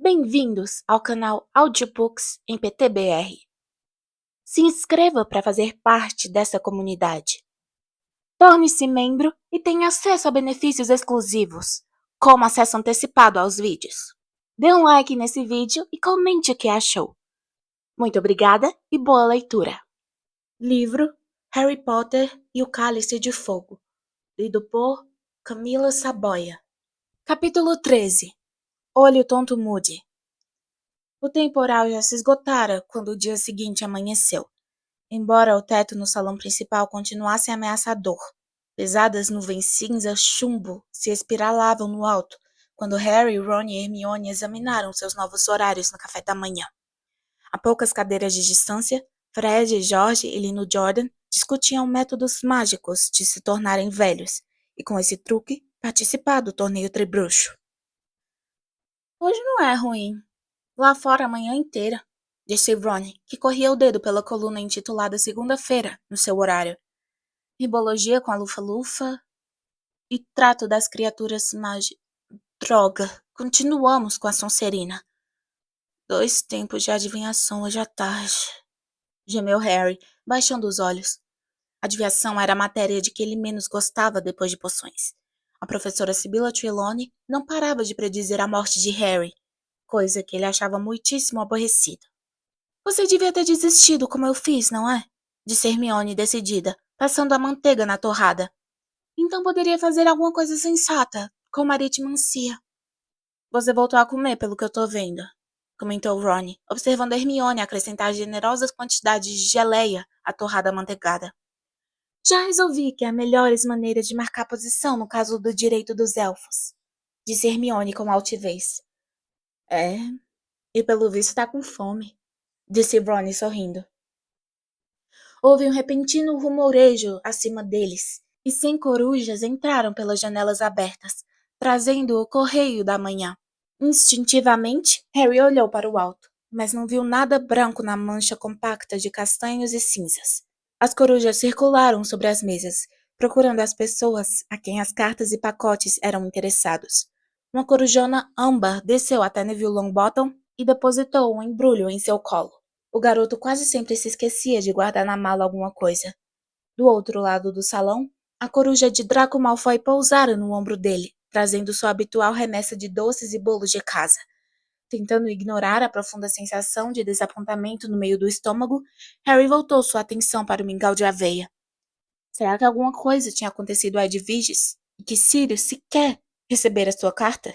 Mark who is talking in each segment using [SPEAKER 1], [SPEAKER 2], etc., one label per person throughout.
[SPEAKER 1] Bem-vindos ao canal Audiobooks em PTBR. Se inscreva para fazer parte dessa comunidade. Torne-se membro e tenha acesso a benefícios exclusivos, como acesso antecipado aos vídeos. Dê um like nesse vídeo e comente o que achou. Muito obrigada e boa leitura. Livro Harry Potter e o Cálice de Fogo, lido por Camila Saboia. Capítulo 13. Olho Tonto Moody. O temporal já se esgotara quando o dia seguinte amanheceu. Embora o teto no salão principal continuasse ameaçador, pesadas nuvens cinza-chumbo se espiralavam no alto quando Harry, Ron e Hermione examinaram seus novos horários no café da manhã. A poucas cadeiras de distância, Fred, George e Lino Jordan discutiam métodos mágicos de se tornarem velhos e, com esse truque, participar do torneio tribruxo. Hoje não é ruim. Lá fora a manhã inteira, disse Ron, que corria o dedo pela coluna intitulada Segunda-feira, no seu horário. Ribologia com a lufa-lufa e trato das criaturas mágicas. Droga, continuamos com a Sonserina. 2 tempos de adivinhação hoje à tarde, gemeu Harry, baixando os olhos. Adivinhação era a matéria de que ele menos gostava depois de poções. A professora Sibylla Trelawney não parava de predizer a morte de Harry, coisa que ele achava muitíssimo aborrecida. Você devia ter desistido como eu fiz, não é? Disse Hermione decidida, passando a manteiga na torrada. Então poderia fazer alguma coisa sensata, como aritmancia. Você voltou a comer, pelo que eu tô vendo, comentou Ron, observando Hermione acrescentar generosas quantidades de geleia à torrada amanteigada. Já resolvi que há melhores maneiras de marcar posição no caso do direito dos elfos, disse Hermione com altivez. É, e pelo visto tá com fome, disse Ron sorrindo. Houve um repentino rumorejo acima deles, e 100 corujas entraram pelas janelas abertas, trazendo o correio da manhã. Instintivamente, Harry olhou para o alto, mas não viu nada branco na mancha compacta de castanhos e cinzas. As corujas circularam sobre as mesas, procurando as pessoas a quem as cartas e pacotes eram interessados. Uma corujona âmbar desceu até Neville Longbottom e depositou um embrulho em seu colo. O garoto quase sempre se esquecia de guardar na mala alguma coisa. Do outro lado do salão, a coruja de Draco Malfoy pousara no ombro dele, trazendo sua habitual remessa de doces e bolos de casa. Tentando ignorar a profunda sensação de desapontamento no meio do estômago, Harry voltou sua atenção para o mingau de aveia. Será que alguma coisa tinha acontecido a Edwiges e que Sirius sequer recebera sua carta?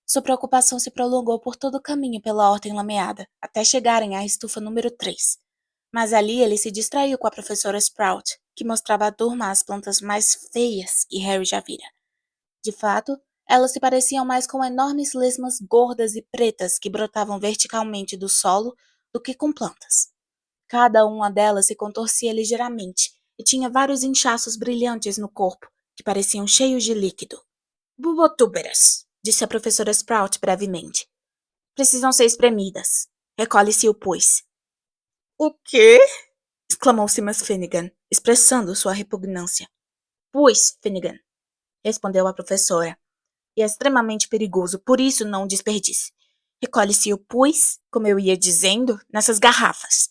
[SPEAKER 1] Sua preocupação se prolongou por todo o caminho pela horta enlameada, até chegarem à estufa número 3. Mas ali ele se distraiu com a professora Sprout, que mostrava à turma as plantas mais feias que Harry já vira. De fato, elas se pareciam mais com enormes lesmas gordas e pretas que brotavam verticalmente do solo do que com plantas. Cada uma delas se contorcia ligeiramente e tinha vários inchaços brilhantes no corpo, que pareciam cheios de líquido. Bulbotúberas, disse a professora Sprout brevemente. Precisam ser espremidas. Recolhe-se o pus. O quê? Exclamou Seamus Finnegan, expressando sua repugnância. Pus, Finnegan, respondeu a professora. E é extremamente perigoso, por isso não desperdice. Recolhe-se o pus, como eu ia dizendo, nessas garrafas.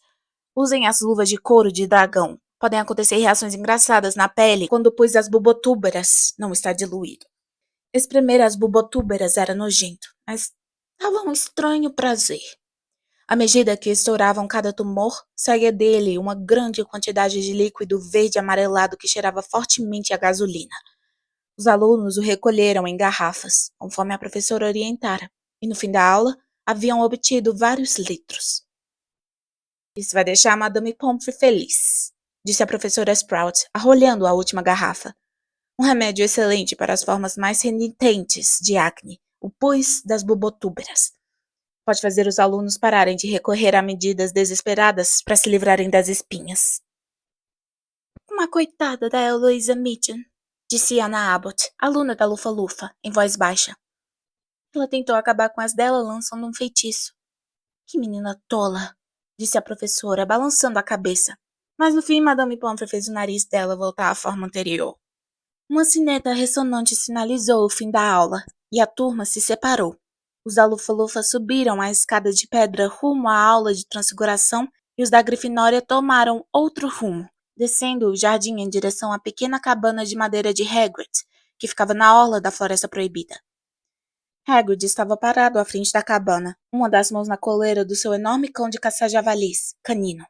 [SPEAKER 1] Usem as luvas de couro de dragão. Podem acontecer reações engraçadas na pele quando o pus das bulbotúberas não está diluído. Espremer as bulbotúberas era nojento, mas dava um estranho prazer. À medida que estouravam cada tumor, saía dele uma grande quantidade de líquido verde amarelado que cheirava fortemente a gasolina. Os alunos o recolheram em garrafas, conforme a professora orientara, e no fim da aula haviam obtido vários litros. Isso vai deixar a Madame Pomfrey feliz, disse a professora Sprout, arrolhando a última garrafa. Um remédio excelente para as formas mais renitentes de acne, o pus das bulbotúberas. Pode fazer os alunos pararem de recorrer a medidas desesperadas para se livrarem das espinhas. Uma coitada da Eloisa Mitchell, disse Anna Abbott, aluna da Lufa-Lufa, em voz baixa. Ela tentou acabar com as dela lançando um feitiço. Que menina tola, disse a professora, balançando a cabeça. Mas no fim, Madame Pomfrey fez o nariz dela voltar à forma anterior. Uma sineta ressonante sinalizou o fim da aula, e a turma se separou. Os da Lufa-Lufa subiram a escada de pedra rumo à aula de transfiguração e os da Grifinória tomaram outro rumo, descendo o jardim em direção à pequena cabana de madeira de Hagrid, que ficava na orla da Floresta Proibida. Hagrid estava parado à frente da cabana, uma das mãos na coleira do seu enorme cão de caçar javalis, Canino.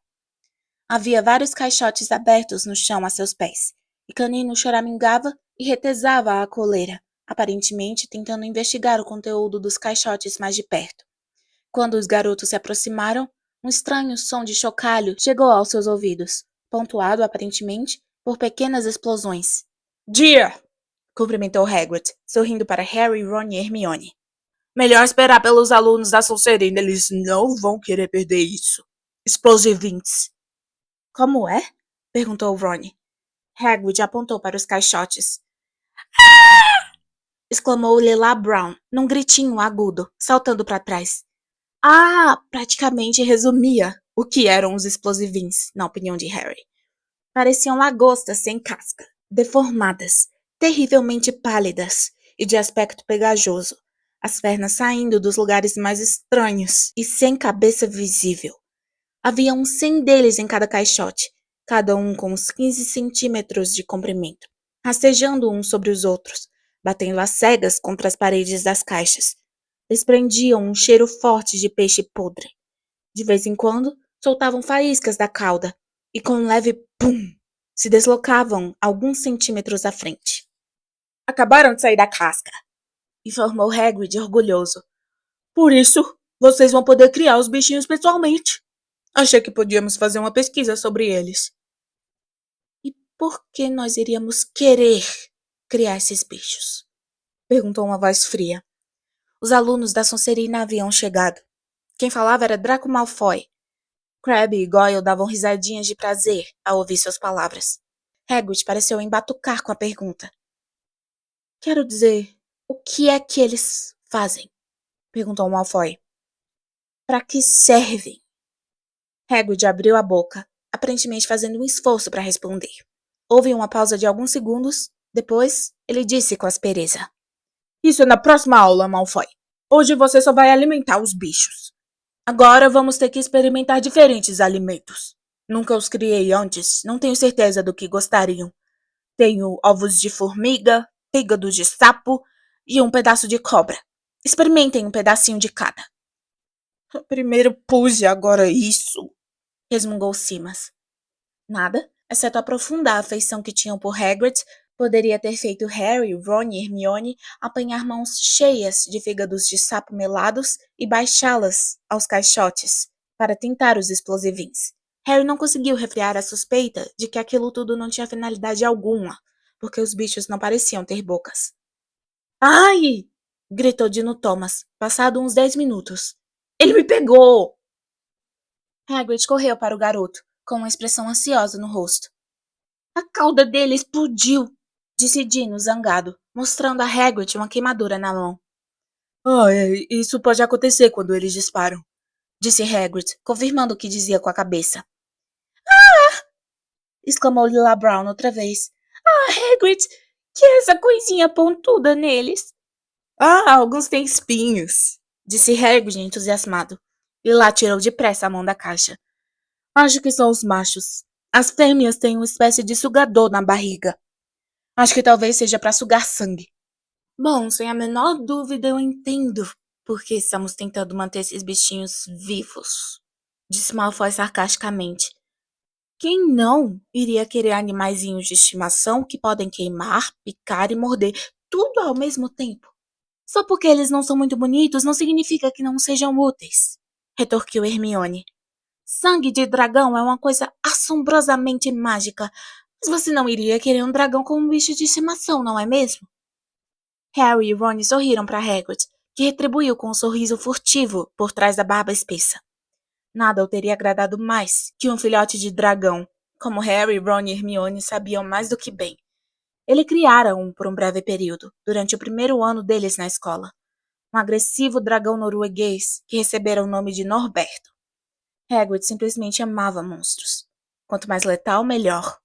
[SPEAKER 1] Havia vários caixotes abertos no chão a seus pés, e Canino choramingava e retesava a coleira, aparentemente tentando investigar o conteúdo dos caixotes mais de perto. Quando os garotos se aproximaram, um estranho som de chocalho chegou aos seus ouvidos, pontuado aparentemente por pequenas explosões. Dia! Cumprimentou Hagrid, sorrindo para Harry, Ron e Hermione. Melhor esperar pelos alunos da Sonserina, eles não vão querer perder isso. Explosivintes. Como é? Perguntou Ron. Hagrid apontou para os caixotes. Ah! Exclamou Lila Brown, num gritinho agudo, saltando para trás. Praticamente resumia o que eram os explosivins, na opinião de Harry. Pareciam lagostas sem casca, deformadas, terrivelmente pálidas e de aspecto pegajoso, as pernas saindo dos lugares mais estranhos e sem cabeça visível. Havia uns 100 deles em cada caixote, cada um com uns 15 centímetros de comprimento, rastejando uns sobre os outros, batendo às cegas contra as paredes das caixas. Desprendiam um cheiro forte de peixe podre. De vez em quando, soltavam faíscas da cauda e, com um leve pum, se deslocavam alguns centímetros à frente. Acabaram de sair da casca, informou Hagrid orgulhoso. Por isso, vocês vão poder criar os bichinhos pessoalmente. Achei que podíamos fazer uma pesquisa sobre eles. E por que nós iríamos querer criar esses bichos? Perguntou uma voz fria. Os alunos da Sonserina haviam chegado. Quem falava era Draco Malfoy. Crabbe e Goyle davam risadinhas de prazer ao ouvir suas palavras. Hagrid pareceu embatucar com a pergunta. Quero dizer, o que é que eles fazem? Perguntou Malfoy. Para que servem? Hagrid abriu a boca, aparentemente fazendo um esforço para responder. Houve uma pausa de alguns segundos. Depois, ele disse com aspereza. Isso é na próxima aula, Malfoy. Hoje você só vai alimentar os bichos. Agora vamos ter que experimentar diferentes alimentos. Nunca os criei antes, não tenho certeza do que gostariam. Tenho ovos de formiga, fígado de sapo e um pedaço de cobra. Experimentem um pedacinho de cada. Primeiro pus e agora isso, resmungou Simas. Nada, exceto aprofundar a afeição que tinham por Hagrid, poderia ter feito Harry, Ron e Hermione apanhar mãos cheias de fígados de sapo melados e baixá-las aos caixotes para tentar os explosivins. Harry não conseguiu refrear a suspeita de que aquilo tudo não tinha finalidade alguma, porque os bichos não pareciam ter bocas. Ai! Gritou Dino Thomas, passado uns 10 minutos. Ele me pegou! Hagrid correu para o garoto, com uma expressão ansiosa no rosto. A cauda dele explodiu, disse Dino zangado, mostrando a Hagrid uma queimadura na mão. Isso pode acontecer quando eles disparam, disse Hagrid, confirmando o que dizia com a cabeça. Exclamou Lila Brown outra vez. Hagrid, que é essa coisinha pontuda neles? Alguns têm espinhos, disse Hagrid entusiasmado. Lila tirou depressa a mão da caixa. Acho que são os machos. As fêmeas têm uma espécie de sugador na barriga. Acho que talvez seja para sugar sangue. Bom, sem a menor dúvida eu entendo por que estamos tentando manter esses bichinhos vivos, disse Malfoy sarcasticamente. Quem não iria querer animaizinhos de estimação que podem queimar, picar e morder tudo ao mesmo tempo? Só porque eles não são muito bonitos não significa que não sejam úteis, retorquiu Hermione. Sangue de dragão é uma coisa assombrosamente mágica, mas você não iria querer um dragão como um bicho de estimação, não é mesmo? Harry e Ron sorriram para Hagrid, que retribuiu com um sorriso furtivo por trás da barba espessa. Nada o teria agradado mais que um filhote de dragão, como Harry, Ron e Hermione sabiam mais do que bem. Ele criara um por um breve período, durante o primeiro ano deles na escola. Um agressivo dragão norueguês que recebera o nome de Norberto. Hagrid simplesmente amava monstros. Quanto mais letal, melhor.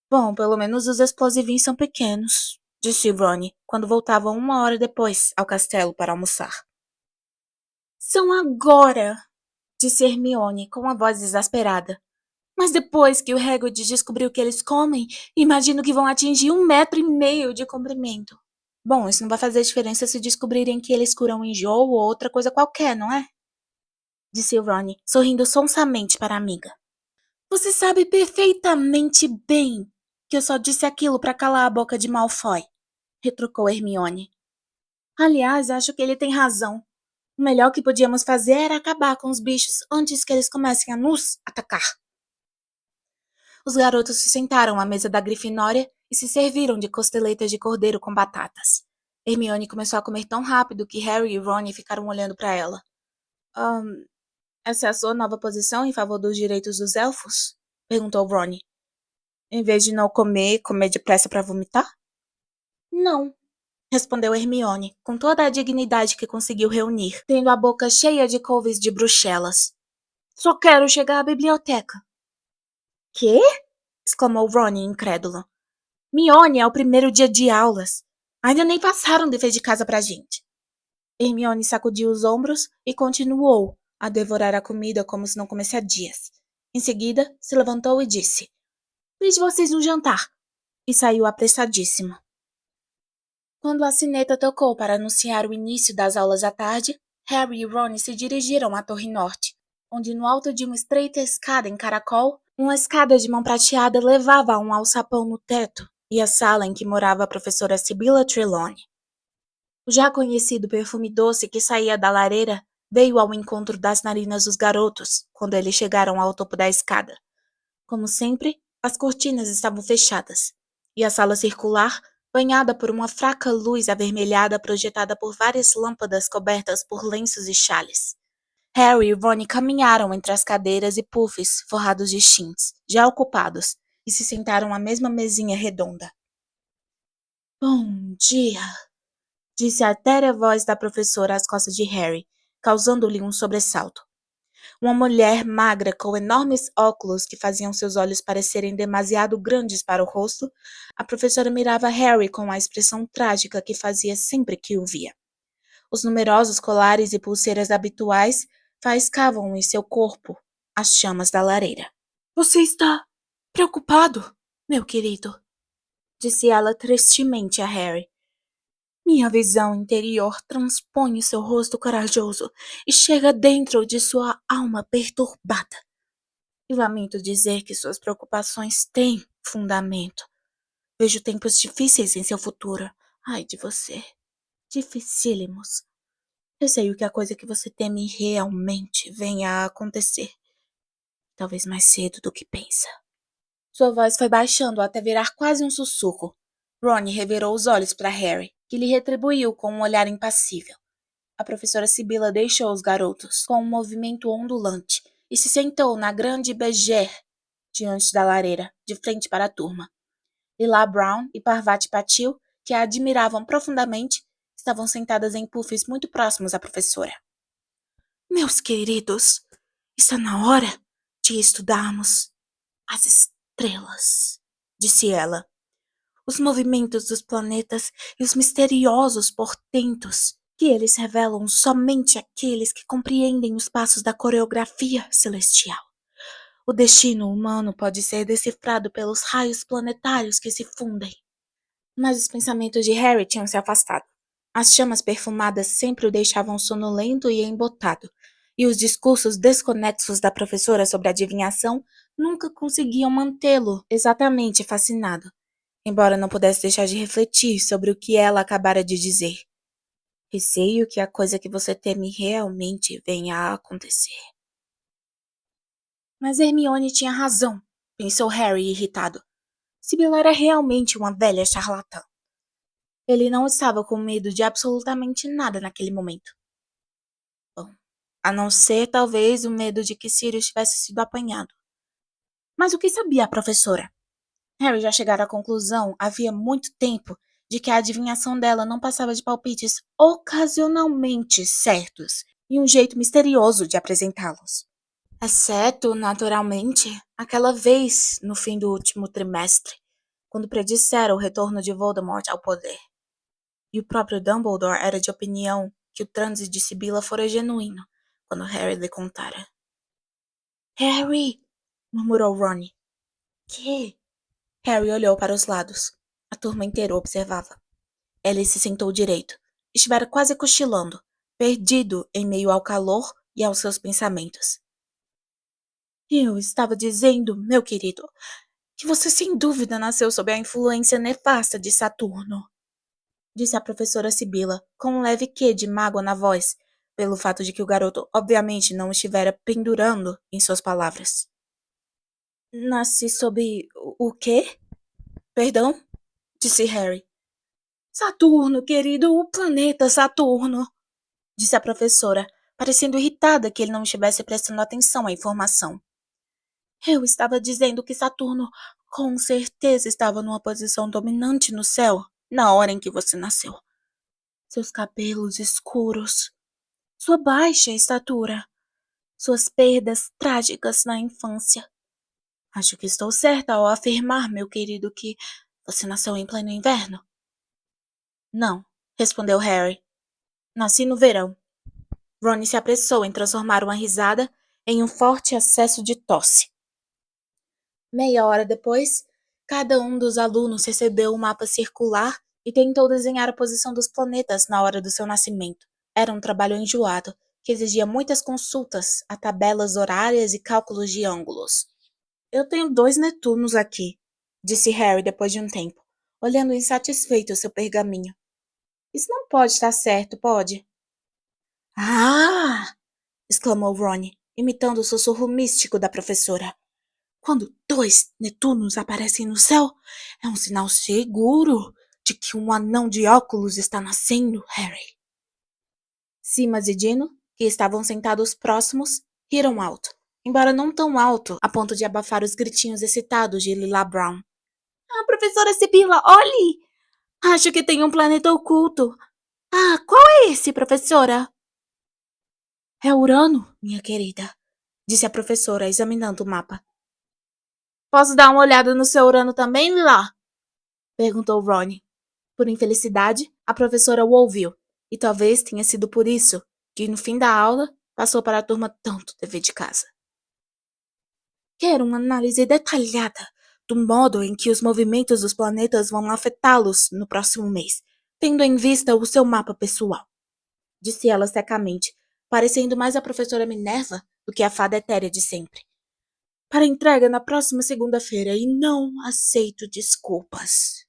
[SPEAKER 1] Bom, pelo menos os explosivins são pequenos, disse Ron, quando voltavam 1 hora depois ao castelo para almoçar. São agora, disse Hermione com a voz exasperada. Mas depois que o Hagrid descobriu que eles comem, imagino que vão atingir 1,5 metros de comprimento. Bom, isso não vai fazer diferença se descobrirem que eles curam enjoo ou outra coisa qualquer, não é? Disse Ron, sorrindo sonsamente para a amiga. Você sabe perfeitamente bem que eu só disse aquilo para calar a boca de Malfoy, retrucou Hermione. Aliás, acho que ele tem razão. O melhor que podíamos fazer era acabar com os bichos antes que eles comecem a nos atacar. Os garotos se sentaram à mesa da Grifinória e se serviram de costeletas de cordeiro com batatas. Hermione começou a comer tão rápido que Harry e Ron ficaram olhando para ela. Essa é a sua nova posição em favor dos direitos dos elfos? Perguntou Ron. Em vez de não comer depressa para vomitar? Não, respondeu Hermione, com toda a dignidade que conseguiu reunir, tendo a boca cheia de couves de Bruxelas. Só quero chegar à biblioteca. Quê? Exclamou Ron, incrédulo. Hermione, é o primeiro dia de aulas. Ainda nem passaram dever de casa pra gente. Hermione sacudiu os ombros e continuou a devorar a comida como se não comesse há dias. Em seguida, se levantou e disse: Vejo vocês no jantar. E saiu apressadíssimo. Quando a sineta tocou para anunciar o início das aulas à tarde, Harry e Ron se dirigiram à Torre Norte, onde no alto de uma estreita escada em caracol, uma escada de mão prateada levava a um alçapão no teto e a sala em que morava a professora Sibylla Trelawney. O já conhecido perfume doce que saía da lareira veio ao encontro das narinas dos garotos quando eles chegaram ao topo da escada. Como sempre, as cortinas estavam fechadas, e a sala circular, banhada por uma fraca luz avermelhada projetada por várias lâmpadas cobertas por lenços e xales. Harry e Ron caminharam entre as cadeiras e puffs forrados de chintz, já ocupados, e se sentaram à mesma mesinha redonda. Bom dia, disse a etérea voz da professora às costas de Harry, causando-lhe um sobressalto. Uma mulher magra com enormes óculos que faziam seus olhos parecerem demasiado grandes para o rosto, a professora mirava Harry com a expressão trágica que fazia sempre que o via. Os numerosos colares e pulseiras habituais faiscavam em seu corpo as chamas da lareira. Você está preocupado, meu querido? Disse ela tristemente a Harry. Minha visão interior transpõe seu rosto corajoso e chega dentro de sua alma perturbada. E lamento dizer que suas preocupações têm fundamento. Vejo tempos difíceis em seu futuro. Ai de você. Dificílimos. Receio que a coisa que você teme realmente venha a acontecer. Talvez mais cedo do que pensa. Sua voz foi baixando até virar quase um sussurro. Ron revirou os olhos para Harry, que lhe retribuiu com um olhar impassível. A professora Sibylla deixou os garotos com um movimento ondulante e se sentou na grande bergère diante da lareira, de frente para a turma. Lila Brown e Parvati Patil, que a admiravam profundamente, estavam sentadas em puffs muito próximos à professora. Meus queridos, está na hora de estudarmos as estrelas, disse ela. Os movimentos dos planetas e os misteriosos portentos que eles revelam somente àqueles que compreendem os passos da coreografia celestial. O destino humano pode ser decifrado pelos raios planetários que se fundem. Mas os pensamentos de Harry tinham se afastado. As chamas perfumadas sempre o deixavam sonolento e embotado, e os discursos desconexos da professora sobre adivinhação nunca conseguiam mantê-lo exatamente fascinado, embora não pudesse deixar de refletir sobre o que ela acabara de dizer. Receio que a coisa que você teme realmente venha a acontecer. Mas Hermione tinha razão, pensou Harry irritado. Sibylla era realmente uma velha charlatã. Ele não estava com medo de absolutamente nada naquele momento. Bom, a não ser talvez o medo de que Sirius tivesse sido apanhado. Mas o que sabia a professora? Harry já chegara à conclusão havia muito tempo de que a adivinhação dela não passava de palpites ocasionalmente certos e um jeito misterioso de apresentá-los. Exceto, naturalmente, aquela vez no fim do último trimestre, quando predisseram o retorno de Voldemort ao poder. E o próprio Dumbledore era de opinião que o transe de Sibila fora genuíno, quando Harry lhe contara. Harry! Murmurou Ron. Que? Harry olhou para os lados. A turma inteira o observava. Ele se sentou direito. Estivera quase cochilando, perdido em meio ao calor e aos seus pensamentos. Eu estava dizendo, meu querido, que você sem dúvida nasceu sob a influência nefasta de Saturno, disse a professora Sibila, com um leve quê de mágoa na voz, pelo fato de que o garoto obviamente não estivera pendurando em suas palavras. Nasci sob o quê? Perdão? Disse Harry. Saturno, querido, o planeta Saturno, disse a professora, parecendo irritada que ele não estivesse prestando atenção à informação. Eu estava dizendo que Saturno com certeza estava numa posição dominante no céu na hora em que você nasceu. Seus cabelos escuros, sua baixa estatura, suas perdas trágicas na infância. Acho que estou certa ao afirmar, meu querido, que você nasceu em pleno inverno. Não, respondeu Harry. Nasci no verão. Ron se apressou em transformar uma risada em um forte acesso de tosse. Meia hora depois, cada um dos alunos recebeu um mapa circular e tentou desenhar a posição dos planetas na hora do seu nascimento. Era um trabalho enjoado, que exigia muitas consultas a tabelas horárias e cálculos de ângulos. Eu tenho 2 Netunos aqui, disse Harry depois de um tempo, olhando insatisfeito o seu pergaminho. Isso não pode estar certo, pode? Ah! Exclamou Ron, imitando o sussurro místico da professora. Quando 2 Netunos aparecem no céu, é um sinal seguro de que um anão de óculos está nascendo, Harry. Simas e Dino, que estavam sentados próximos, riram alto, embora não tão alto a ponto de abafar os gritinhos excitados de Lila Brown. Ah, professora Sibila, olhe! Acho que tem um planeta oculto. Ah, qual é esse, professora? É Urano, minha querida, disse a professora, examinando o mapa. Posso dar uma olhada no seu Urano também, Lila? Perguntou Ron. Por infelicidade, a professora o ouviu, e talvez tenha sido por isso que, no fim da aula, passou para a turma tanto dever de casa. Quero uma análise detalhada do modo em que os movimentos dos planetas vão afetá-los no próximo mês, tendo em vista o seu mapa pessoal, disse ela secamente, parecendo mais a professora Minerva do que a fada etérea de sempre. Para entrega na próxima segunda-feira e não aceito desculpas.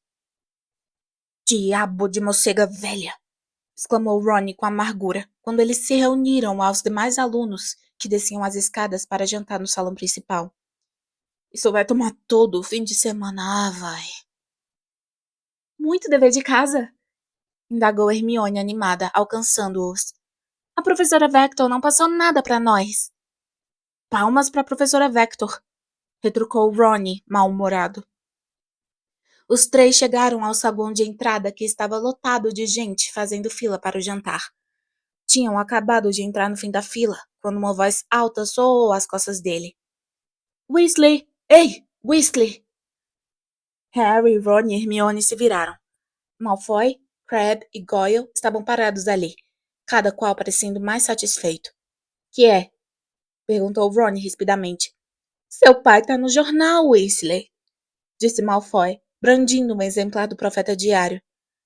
[SPEAKER 1] Diabo de morcega velha! Exclamou Ron com amargura, quando eles se reuniram aos demais alunos que desciam as escadas para jantar no salão principal. Isso vai tomar todo o fim de semana, vai. Muito dever de casa? Indagou Hermione animada, alcançando-os. A professora Vector não passou nada para nós. Palmas para a professora Vector, retrucou Ron, mal-humorado. Os 3 chegaram ao saguão de entrada que estava lotado de gente fazendo fila para o jantar. Tinham acabado de entrar no fim da fila, quando uma voz alta soou às costas dele. Weasley! Ei, Weasley! Harry, Ron e Hermione se viraram. Malfoy, Crabbe e Goyle estavam parados ali, cada qual parecendo mais satisfeito. Que é? Perguntou Ron rispidamente. Seu pai tá no jornal, Weasley, disse Malfoy, brandindo um exemplar do Profeta Diário,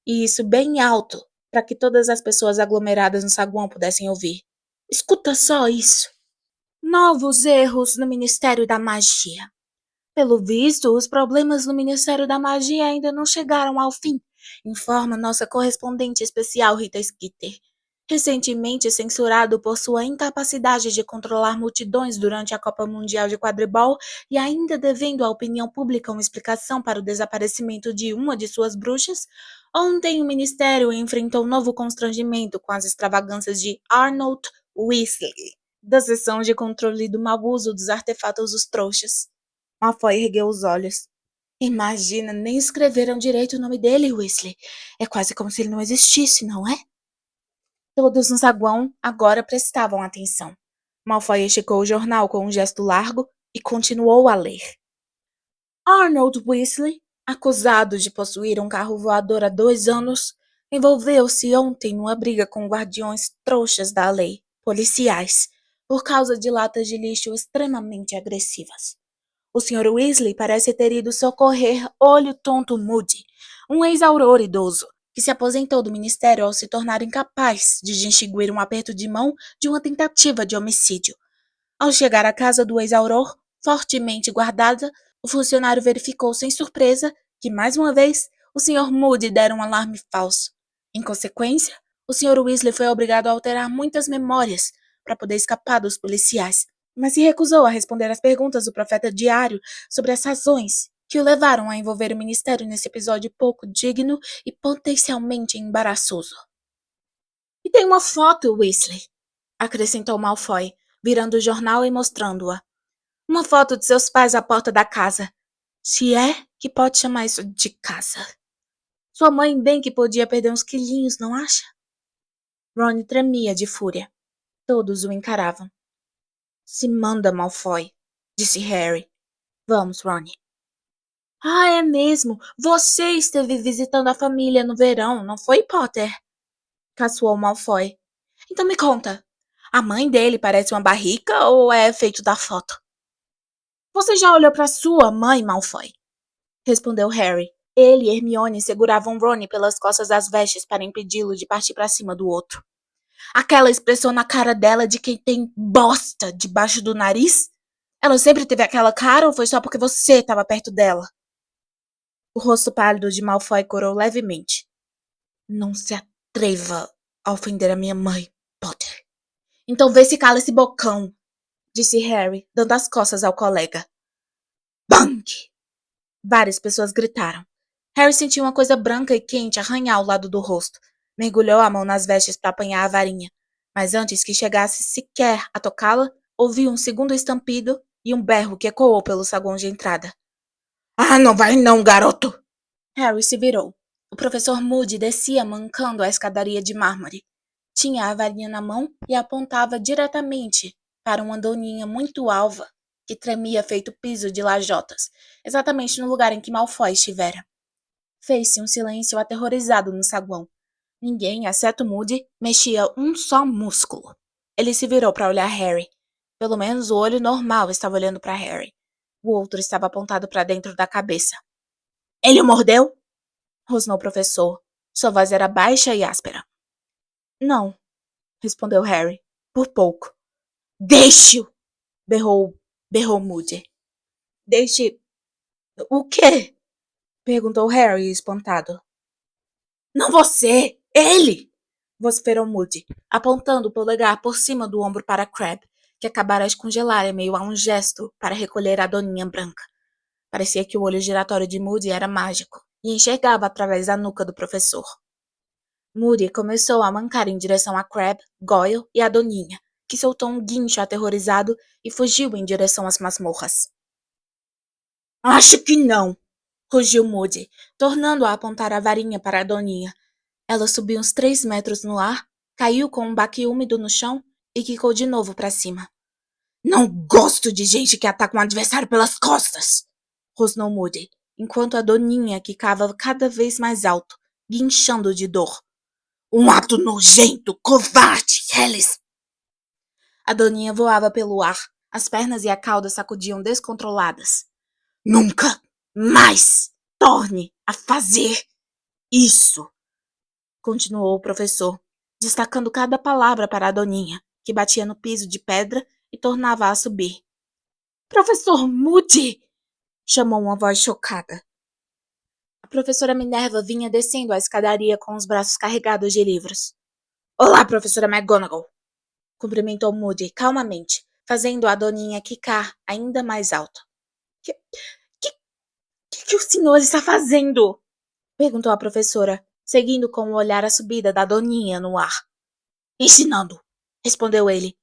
[SPEAKER 1] e isso bem alto, para que todas as pessoas aglomeradas no saguão pudessem ouvir. Escuta só isso. Novos erros no Ministério da Magia. Pelo visto, os problemas no Ministério da Magia ainda não chegaram ao fim, informa nossa correspondente especial Rita Skeeter. Recentemente censurado por sua incapacidade de controlar multidões durante a Copa Mundial de Quadribol e ainda devendo à opinião pública uma explicação para o desaparecimento de uma de suas bruxas, ontem o Ministério enfrentou novo constrangimento com as extravagâncias de Arnold Weasley, da seção de controle do mau uso dos artefatos dos trouxas. Malfoy ergueu os olhos. Imagina, nem escreveram direito o nome dele, Weasley. É quase como se ele não existisse, não é? Todos no saguão agora prestavam atenção. Malfoy esticou o jornal com um gesto largo e continuou a ler. Arnold Weasley, acusado de possuir um carro voador há 2 anos, envolveu-se ontem numa briga com guardiões trouxas da lei, policiais, por causa de latas de lixo extremamente agressivas. O Sr. Weasley parece ter ido socorrer Olho Tonto Moody, um ex-auror idoso, que se aposentou do ministério ao se tornar incapaz de distinguir um aperto de mão de uma tentativa de homicídio. Ao chegar à casa do ex-auror, fortemente guardada, o funcionário verificou sem surpresa que, mais uma vez, o Sr. Moody dera um alarme falso. Em consequência, o Sr. Weasley foi obrigado a alterar muitas memórias para poder escapar dos policiais, mas se recusou a responder às perguntas do profeta diário sobre as razões que o levaram a envolver o ministério nesse episódio pouco digno e potencialmente embaraçoso. E tem uma foto, Weasley, acrescentou Malfoy, virando o jornal e mostrando-a. Uma foto de seus pais à porta da casa. Se é que pode chamar isso de casa. Sua mãe bem que podia perder uns quilinhos, não acha? Ron tremia de fúria. Todos o encaravam. Se manda, Malfoy, disse Harry. Vamos, Ron. Ah, é mesmo? Você esteve visitando a família no verão, não foi, Potter? Caçoou Malfoy. Então me conta, a mãe dele parece uma barrica ou é feito da foto? Você já olhou para sua mãe, Malfoy? Respondeu Harry. Ele e Hermione seguravam Ron pelas costas das vestes para impedi-lo de partir para cima do outro. Aquela expressão na cara dela de quem tem bosta debaixo do nariz? Ela sempre teve aquela cara ou foi só porque você estava perto dela? O rosto pálido de Malfoy corou levemente. Não se atreva a ofender a minha mãe, Potter. Então vê se cala esse bocão, disse Harry, dando as costas ao colega. Bang! Várias pessoas gritaram. Harry sentiu uma coisa branca e quente arranhar ao lado do rosto. Mergulhou a mão nas vestes para apanhar a varinha. Mas antes que chegasse sequer a tocá-la, ouviu um segundo estampido e um berro que ecoou pelo saguão de entrada. Ah, não vai não, garoto! Harry se virou. O professor Moody descia mancando a escadaria de mármore. Tinha a varinha na mão e apontava diretamente para uma doninha muito alva, que tremia feito piso de lajotas, exatamente no lugar em que Malfoy estivera. Fez-se um silêncio aterrorizado no saguão. Ninguém, exceto Moody, mexia um só músculo. Ele se virou para olhar Harry. Pelo menos o olho normal estava olhando para Harry. O outro estava apontado para dentro da cabeça. Ele o mordeu? Rosnou o professor. Sua voz era baixa e áspera. Não, respondeu Harry. Por pouco. Deixe-o! Berrou Moody. Deixe... O quê? Perguntou Harry, espantado. Não você! Ele! Vociferou Moody, apontando o polegar por cima do ombro para Crabbe, que acabara de congelar em meio a um gesto para recolher a doninha branca. Parecia que o olho giratório de Moody era mágico e enxergava através da nuca do professor. Moody começou a mancar em direção a Crabbe, Goyle e a doninha, que soltou um guincho aterrorizado e fugiu em direção às masmorras. Acho que não! Rugiu Moody, tornando a apontar a varinha para a doninha. Ela subiu uns 3 metros no ar, caiu com um baque úmido no chão e quicou de novo para cima. Não gosto de gente que ataca um adversário pelas costas! Rosnou Moody, enquanto a doninha quicava cada vez mais alto, guinchando de dor. Um ato nojento, covarde, Alice! A doninha voava pelo ar, as pernas e a cauda sacudiam descontroladas. Nunca mais torne a fazer isso! Continuou o professor, destacando cada palavra para a doninha, que batia no piso de pedra e tornava a subir. Professor Moody! Chamou uma voz chocada. A professora Minerva vinha descendo a escadaria com os braços carregados de livros. Olá, professora McGonagall! Cumprimentou Moody calmamente, fazendo a doninha quicar ainda mais alto. Que o senhor está fazendo? Perguntou a professora, seguindo com o olhar a subida da doninha no ar. Ensinando, respondeu ele.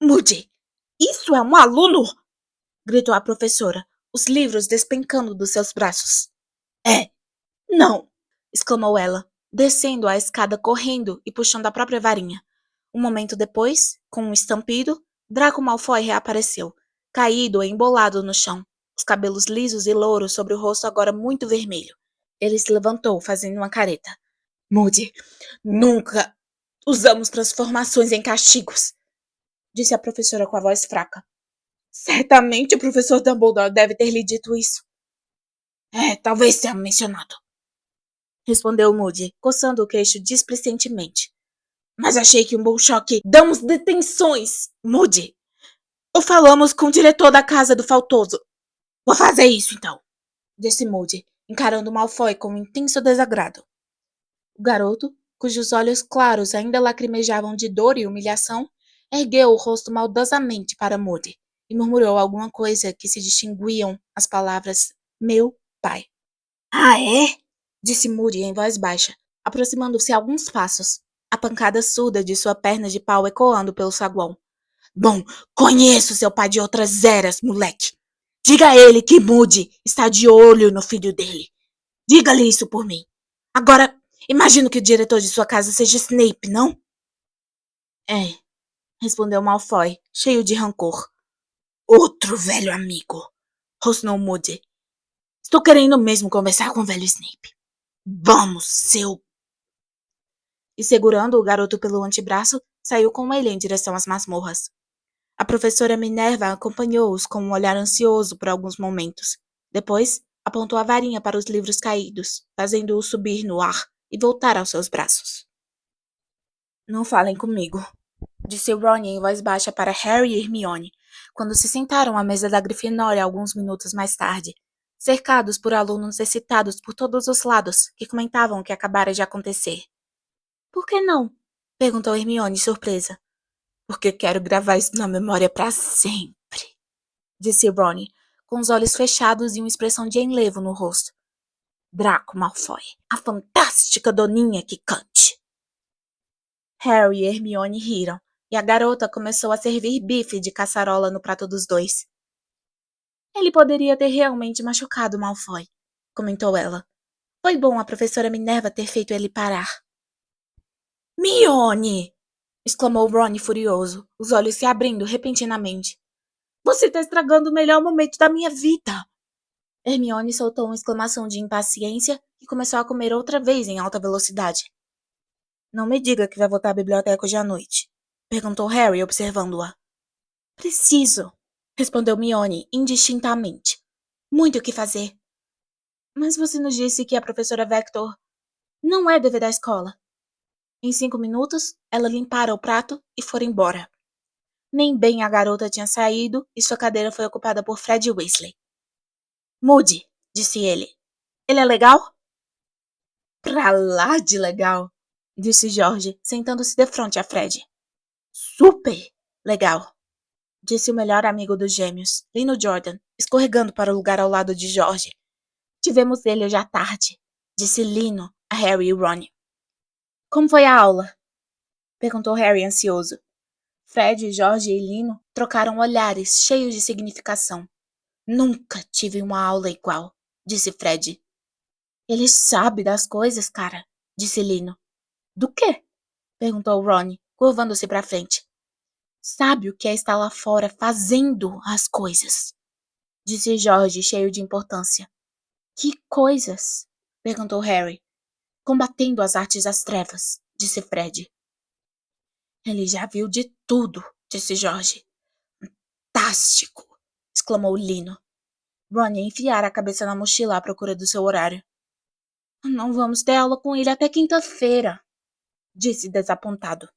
[SPEAKER 1] Moody, isso é um aluno? Gritou a professora, os livros despencando dos seus braços. É, não, exclamou ela, descendo a escada correndo e puxando a própria varinha. Um momento depois, com um estampido, Draco Malfoy reapareceu, caído e embolado no chão, os cabelos lisos e louros sobre o rosto agora muito vermelho. Ele se levantou, fazendo uma careta. Moody, nunca usamos transformações em castigos, disse a professora com a voz fraca. Certamente o professor Dumbledore deve ter lhe dito isso. Talvez tenha mencionado, respondeu Moody, coçando o queixo displicentemente. Mas achei que um bom choque. Damos detenções, Moody. Ou falamos com o diretor da casa do faltoso. Vou fazer isso, então, disse Moody, encarando Malfoy com um intenso desagrado. O garoto, cujos olhos claros ainda lacrimejavam de dor e humilhação, ergueu o rosto maldosamente para Moody e murmurou alguma coisa que se distinguiam as palavras meu pai. Ah, é? Disse Moody em voz baixa, aproximando-se alguns passos, a pancada surda de sua perna de pau ecoando pelo saguão. Bom, conheço seu pai de outras eras, moleque. Diga a ele que Moody está de olho no filho dele. Diga-lhe isso por mim. Agora, imagino que o diretor de sua casa seja Snape, não? É, respondeu Malfoy, cheio de rancor. Outro velho amigo, rosnou Moody. Estou querendo mesmo conversar com o velho Snape. Vamos, seu... E segurando o garoto pelo antebraço, saiu com ele em direção às masmorras. A professora Minerva acompanhou-os com um olhar ansioso por alguns momentos. Depois, apontou a varinha para os livros caídos, fazendo-os subir no ar e voltar aos seus braços. Não falem comigo, disse Ron em voz baixa para Harry e Hermione, quando se sentaram à mesa da Grifinória alguns minutos mais tarde, cercados por alunos excitados por todos os lados, que comentavam o que acabara de acontecer. Por que não? Perguntou Hermione, surpresa. Porque quero gravar isso na memória para sempre, disse Ron, com os olhos fechados e uma expressão de enlevo no rosto. Draco Malfoy, a fantástica doninha que cante. Harry e Hermione riram, e a garota começou a servir bife de caçarola no prato dos dois. Ele poderia ter realmente machucado Malfoy, comentou ela. Foi bom a professora Minerva ter feito ele parar. Hermione! Exclamou Ron furioso, os olhos se abrindo repentinamente. Você está estragando o melhor momento da minha vida! Hermione soltou uma exclamação de impaciência e começou a comer outra vez em alta velocidade. Não me diga que vai voltar à biblioteca hoje à noite, perguntou Harry, observando-a. Preciso, respondeu Hermione indistintamente. Muito o que fazer. Mas você nos disse que a professora Vector não é dever da escola. Em 5 minutos, ela limpara o prato e foi embora. Nem bem a garota tinha saído e sua cadeira foi ocupada por Fred Weasley. Moody, disse ele. Ele é legal? Pra lá de legal, disse George, sentando-se de frente a Fred. Super legal, disse o melhor amigo dos gêmeos, Lino Jordan, escorregando para o lugar ao lado de George. Tivemos ele hoje à tarde, disse Lino a Harry e Ron. Como foi a aula? Perguntou Harry ansioso. Fred, George e Lino trocaram olhares cheios de significação. Nunca tive uma aula igual, disse Fred. Ele sabe das coisas, cara, disse Lino. Do quê? Perguntou Ron, curvando-se para frente. Sabe o que é estar lá fora fazendo as coisas, disse George, cheio de importância. Que coisas? Perguntou Harry. Combatendo as artes das trevas, disse Fred. Ele já viu de tudo, disse George. Fantástico! Exclamou Lino. Ron ia enfiar a cabeça na mochila à procura do seu horário. Não vamos ter aula com ele até quinta-feira, disse desapontado.